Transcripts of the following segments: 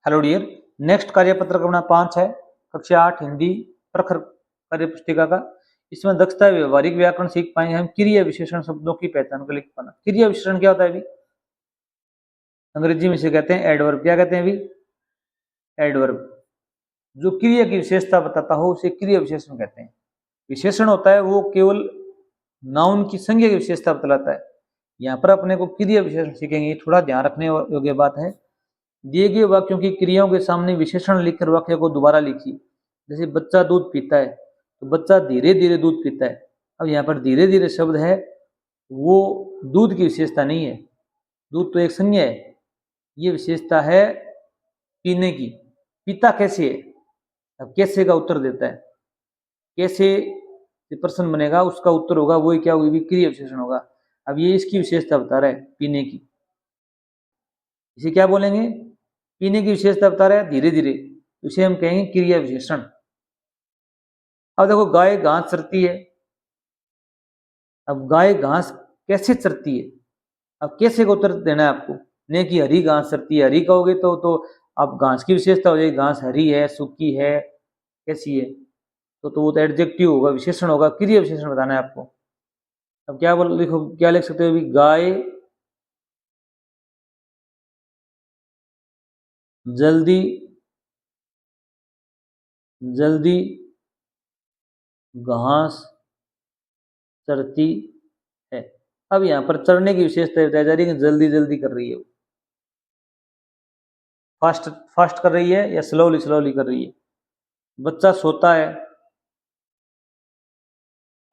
Hello dear, next कार्यपत्र क्रमांक 5 है, कक्षा 8 हिंदी प्रखर कार्य पुस्तिका का। इसमें दक्षता व्यवहारिक व्याकरण सीख पाएंगे हम। क्रिया विशेषण शब्दों की पहचान कर लिख पाना। क्रिया विशेषण क्या होता है अभी? अंग्रेजी में से कहते हैं एडवर्ब। क्या कहते हैं अभी? एडवर्ब। जो क्रिया की विशेषता बताता हो उसे क्रिया विशेषण कहते हैं। विशेषण होता है वो केवल नाउन की संज्ञा की विशेषता बतलाता है। यहाँ पर अपने को क्रिया विशेषण सीखेंगे, थोड़ा ध्यान रखने योग्य बात है। दिए गए वाक्यों की क्रियाओं के सामने विशेषण लिखकर वाक्य को दोबारा लिखिए। जैसे बच्चा दूध पीता है, तो बच्चा धीरे धीरे दूध पीता है। अब यहाँ पर धीरे धीरे शब्द है, वो दूध की विशेषता नहीं है। दूध तो एक संज्ञा है, ये विशेषता है पीने की। पीता कैसे है? अब कैसे का उत्तर देता है। कैसे प्रश्न बनेगा, उसका उत्तर होगा वही क्या होगी? क्रिया विशेषण होगा। अब ये इसकी विशेषता बता रहा है पीने की। इसे क्या बोलेंगे? पीने की विशेषता बता रहा है धीरे धीरे, इसे हम कहेंगे क्रिया विशेषण। अब देखो, गाय घास चरती है। अब गाय घास कैसे चरती है? अब कैसे का उत्तर देना है आपको। ने कि हरी घास चरती है। हरी कहोगे तो अब घास की विशेषता हो जाएगी, घास हरी है, सूखी है, कैसी है। तो वो तो एडजेक्टिव होगा, विशेषण होगा। क्रिया विशेषण बताना है आपको। अब क्या बोल लिखो, क्या लिख सकते हो अभी? गाय जल्दी जल्दी घास चरती है। अब यहाँ पर चरने की विशेषता बताई जा रही है कि जल्दी जल्दी कर रही है, फास्ट फास्ट कर रही है या स्लोली स्लोली कर रही है। बच्चा सोता है।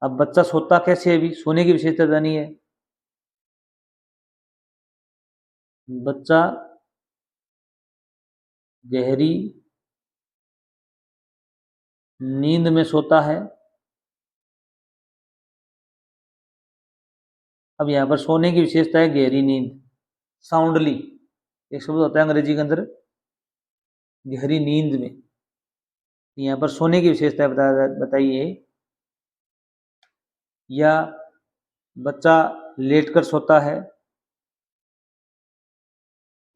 अब बच्चा सोता कैसे है? भी सोने की विशेषता जानी है। बच्चा गहरी नींद में सोता है। अब यहाँ पर सोने की विशेषता है गहरी नींद, साउंडली। एक शब्द होता है अंग्रेजी के अंदर गहरी नींद में। यहाँ पर सोने की विशेषता बताइए। या बच्चा लेटकर सोता है,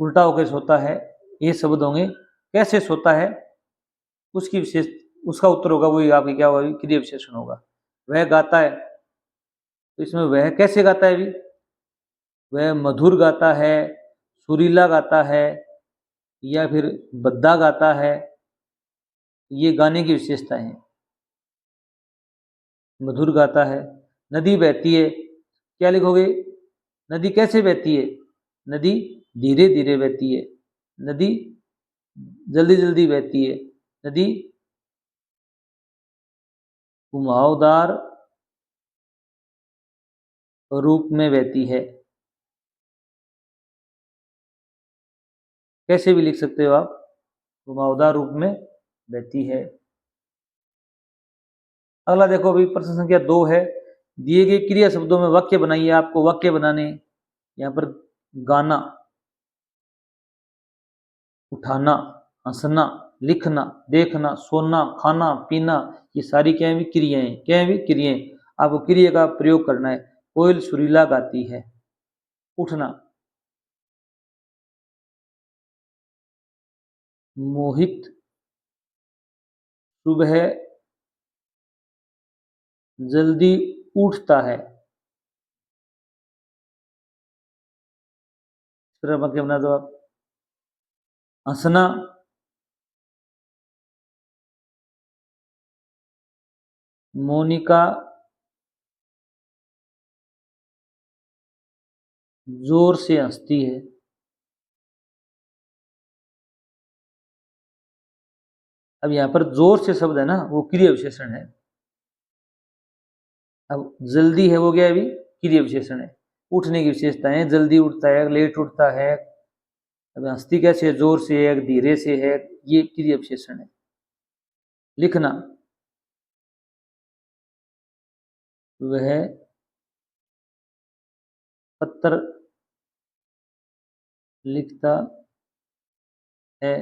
उल्टा होकर सोता है, ये शब्द होंगे। कैसे सोता है उसकी विशेष, उसका उत्तर होगा वही आपकी क्या होगा? क्रिया विशेषण होगा। वह गाता है, तो इसमें वह कैसे गाता है? भी वह मधुर गाता है, सुरीला गाता है, या फिर बद्दा गाता है, ये गाने की विशेषता है। मधुर गाता है। नदी बहती है, क्या लिखोगे? नदी कैसे बहती है? नदी धीरे धीरे बहती है। नदी जल्दी जल्दी बहती है। नदी घुमावदार रूप में बहती है। कैसे भी लिख सकते हो आप, घुमावदार रूप में बहती है। अगला देखो, अभी प्रश्न संख्या 2 है। दिए गए क्रिया शब्दों में वाक्य बनाइए। आपको वाक्य बनाने, यहाँ पर गाना, उठाना, हंसना, लिखना, देखना, सोना, खाना, पीना, ये सारी क्या है? क्रियाएं। क्या है? क्रियाएं। आपको क्रिया का प्रयोग करना है। कोयल सुरीला गाती है। उठना, मोहित सुबह जल्दी उठता है। फिर वाक्य बना दो आप। हंसना, मोनिका जोर से हंसती है। अब यहाँ पर जोर से शब्द है ना, वो क्रिया विशेषण है। अब जल्दी है, वो क्या है? अभी क्रिया विशेषण है। उठने की विशेषता है, जल्दी उठता है, लेट उठता है। अब हंसती कैसे है? जोर से है, धीरे से है, ये क्रिया विशेषण है। लिखना, वह पत्र लिखता है।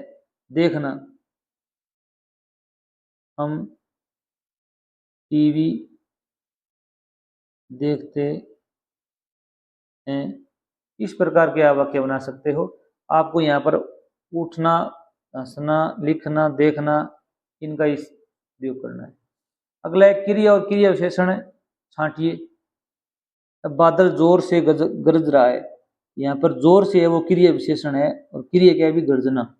देखना, हम टीवी देखते हैं। इस प्रकार के आप वाक्य बना सकते हो। आपको यहाँ पर उठना हंसना, लिखना, देखना, इनका इस प्रयोग करना है। अगला है क्रिया और क्रिया विशेषण छांटिए। अब बादल जोर से गरज रहा है, यहाँ पर जोर से है वो क्रिया विशेषण है, और क्रिया क्या है भी गर्जना।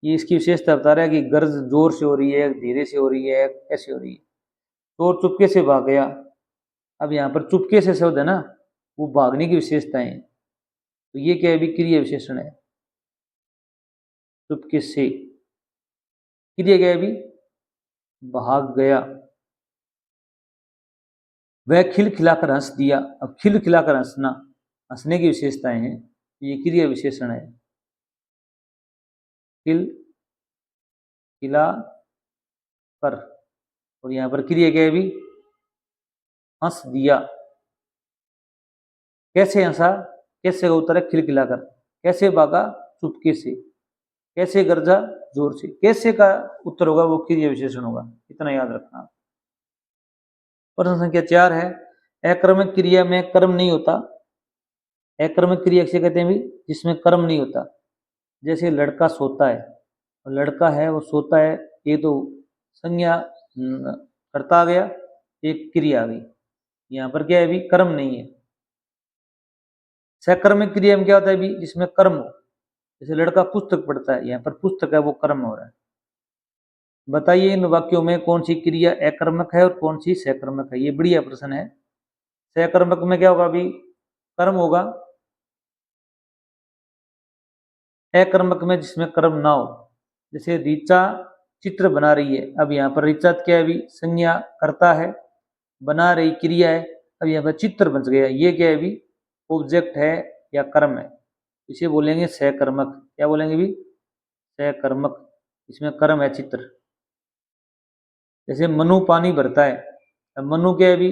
ये इसकी विशेषता बता रहा है कि गरज जोर से हो रही है, धीरे से हो रही है, कैसे हो रही है। चोर चुपके से भाग गया, अब यहाँ पर चुपके से शब्द है ना, वो भागने की विशेषताएं हैं, तो ये क्या है भी क्रिया विशेषण है। चुपके से क्रिया क्या है भी भाग गया। वह खिलखिलाकर हंस दिया, अब खिलखिलाकर हंसना, हंसने की विशेषताएं हैं, ये क्रिया विशेषण है। खिल खिला कर, और यहाँ पर क्रिया क्या है भी हंस दिया। कैसे हंसा, कैसे का उत्तर है खिलखिलाकर। कैसे भागा, चुपके से। कैसे गरजा, जोर से। कैसे का उत्तर होगा वो क्रिया विशेषण होगा, इतना याद रखना। प्रश्न संख्या 4 है, अकर्मक क्रिया में कर्म नहीं होता। अकर्मक क्रिया किसे कहते हैं भी जिसमें कर्म नहीं होता। जैसे लड़का सोता है, लड़का है वो सोता है, ये तो संज्ञा करता आ गया, एक क्रिया आ गई। यहाँ पर क्या है भी कर्म नहीं है। सकर्मक क्रिया में क्या होता है भी जिसमें कर्म हो। जैसे लड़का पुस्तक पढ़ता है, यहाँ पर पुस्तक है वो कर्म हो रहा है। बताइए इन वाक्यों में कौन सी क्रिया अकर्मक है और कौन सी सकर्मक है। ये बढ़िया प्रश्न है। सकर्मक में क्या होगा अभी कर्म होगा, अकर्मक में जिसमें कर्म ना हो। जैसे ऋचा चित्र बना रही है, अब यहाँ पर ऋचा क्या है अभी संज्ञा करता है, बना रही क्रिया है, अब यहाँ पर चित्र बन गया, ये क्या है अभी ऑब्जेक्ट है या कर्म है, इसे बोलेंगे सकर्मक। क्या बोलेंगे भी सकर्मक, इसमें कर्म है चित्र। जैसे मनु पानी भरता है, अब मनु क्या है भी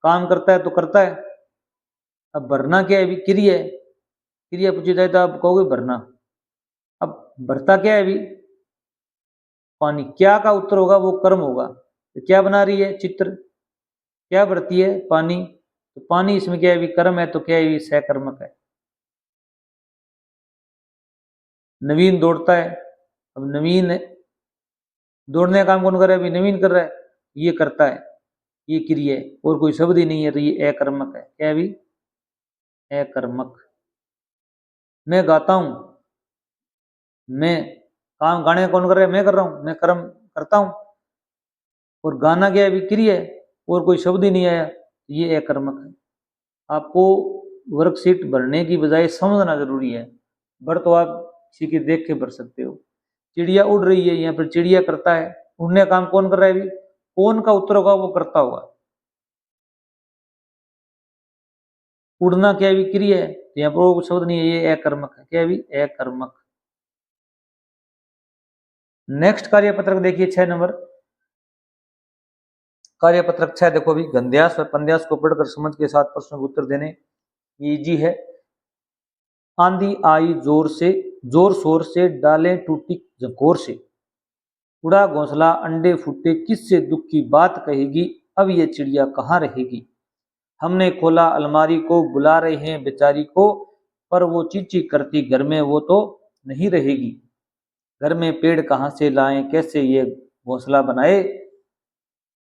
काम करता है तो करता है, अब भरना क्या है भी क्रिया है। क्रिया पूछी जाए तो आप कहोगे भरना। अब भरता क्या है अभी पानी, क्या का उत्तर होगा वो कर्म होगा। तो क्या बना रही है चित्र, क्या भरती है पानी, तो पानी इसमें क्या है अभी कर्म है, तो क्या है सकर्मक है। नवीन दौड़ता है, अब नवीन दौड़ने का काम कौन कर रहा है अभी नवीन कर रहा है, ये करता है, ये क्रिया है, और कोई शब्द ही नहीं है, तो ये अकर्मक है। क्या है अभी अकर्मक। मैं गाता हूं, मैं काम गाने का कौन कर रहा है मैं कर रहा हूं, मैं कर्म करता हूं, और गाना क्या है अभी क्रिया है, और कोई शब्द ही नहीं आया, ये अकर्मक है। आपको वर्कशीट भरने की बजाय समझना जरूरी है। भर तो आप किसी के देख के भर सकते हो। चिड़िया उड़ रही है, यहाँ पर चिड़िया करता है, उड़ने का काम कौन कर रहा है अभी, कौन का उत्तर होगा वो करता होगा। उड़ना क्या भी क्रिया है, तो यहाँ पर वो शब्द नहीं है, ये अकर्मक है। क्या भी अकर्मक। नेक्स्ट कार्य पत्रक देखिए 6 नंबर। कार्य पत्रक 6 देखो अभी गंध्यास और पंद्यास को पढ़कर समझ के साथ प्रश्न को उत्तर देने इजी है। आंधी आई जोर से, जोर शोर से, डालें टूटी झकोर से, उड़ा घोंसला अंडे फूटे, किससे दुख की बात कहेगी, अब ये चिड़िया कहाँ रहेगी। हमने खोला अलमारी को, बुला रहे हैं बेचारी को, पर वो चींची करती घर में वो तो नहीं रहेगी। घर में पेड़ कहाँ से लाएं, कैसे ये घोंसला बनाए,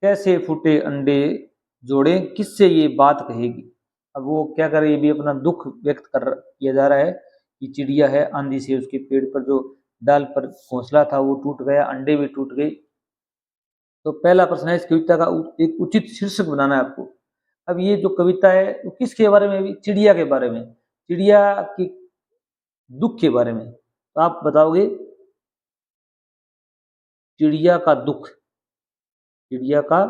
कैसे फूटे अंडे जोड़े, किससे ये बात कहेगी। अब वो क्या करे, ये भी अपना दुख व्यक्त कर किया जा रहा है कि चिड़िया है, आंधी से उसके पेड़ पर जो डाल पर घोंसला था वो टूट गया, अंडे भी टूट गए। तो पहला प्रश्न है इस कविता का एक उचित शीर्षक बनाना है आपको। अब ये जो कविता है वो किसके बारे में, भी चिड़िया के बारे में, चिड़िया की दुख के बारे में। तो आप बताओगे चिड़िया का दुख, चिड़िया का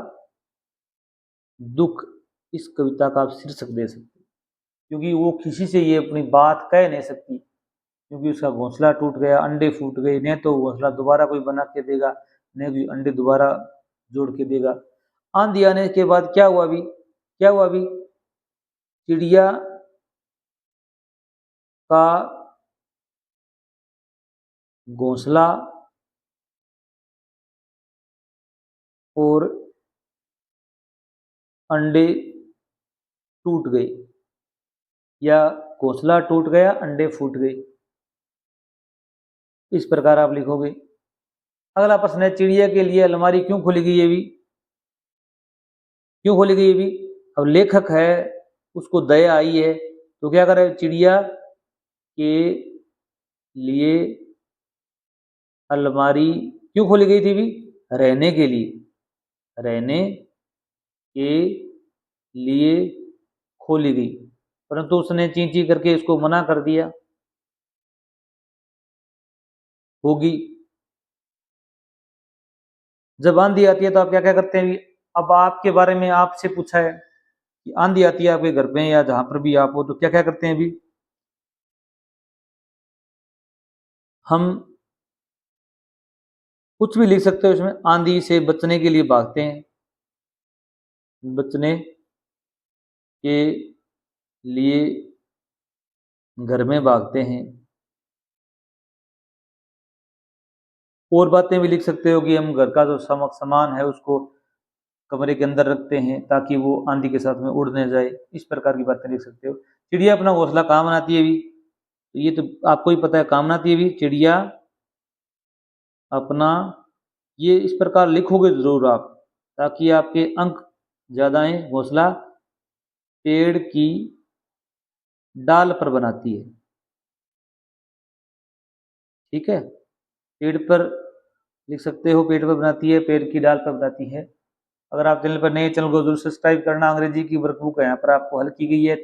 दुख, इस कविता का आप शीर्षक दे सकते हो। क्योंकि वो किसी से ये अपनी बात कह नहीं सकती, क्योंकि उसका घोंसला टूट गया, अंडे फूट गए, न तो घोंसला दोबारा कोई बना के देगा, न भी अंडे दोबारा जोड़ के देगा। आंधी आने के बाद क्या हुआ अभी, क्या हुआ अभी चिड़िया का घोंसला और अंडे टूट गए, या घोंसला टूट गया अंडे फूट गए। इस प्रकार आप लिखोगे। अगला प्रश्न है, चिड़िया के लिए अलमारी क्यों खोली गई है भी? क्यों खोली गई है भी? अब लेखक है, उसको दया आई है, तो क्या करे, चिड़िया के लिए अलमारी क्यों खोली गई थी भी? रहने के लिए, रहने के लिए खोली गई, परंतु उसने ची ची करके इसको मना कर दिया। होगी। जब आंधी आती है तो आप क्या क्या करते हैं? अब आपके बारे में आपसे पूछा है कि आंधी आती है आपके घर पे या जहां पर भी आप हो, तो क्या क्या करते हैं अभी? हम कुछ भी लिख सकते हो इसमें। आंधी से बचने के लिए भागते हैं, बचने के लिए घर में भागते हैं। और बातें भी लिख सकते हो कि हम घर का जो सामान है उसको कमरे के अंदर रखते हैं ताकि वो आंधी के साथ में उड़ न जाए। इस प्रकार की बातें लिख सकते हो। चिड़िया अपना घोंसला कहाँ बनाती है भी? तो ये तो आपको ही पता है, कहाँ बनाती है भी चिड़िया अपना, ये इस प्रकार लिखोगे जरूर आप, ताकि आपके अंक ज्यादा आए। घोंसला पेड़ की डाल पर बनाती है, ठीक है। पेड़ पर लिख सकते हो, पेड़ पर बनाती है, पेड़ की डाल पर बनाती है। अगर आप चैनल पर नए, चैनल को जरूर सब्सक्राइब करना। अंग्रेजी की वर्कबुक है यहाँ पर आपको हल की गई है।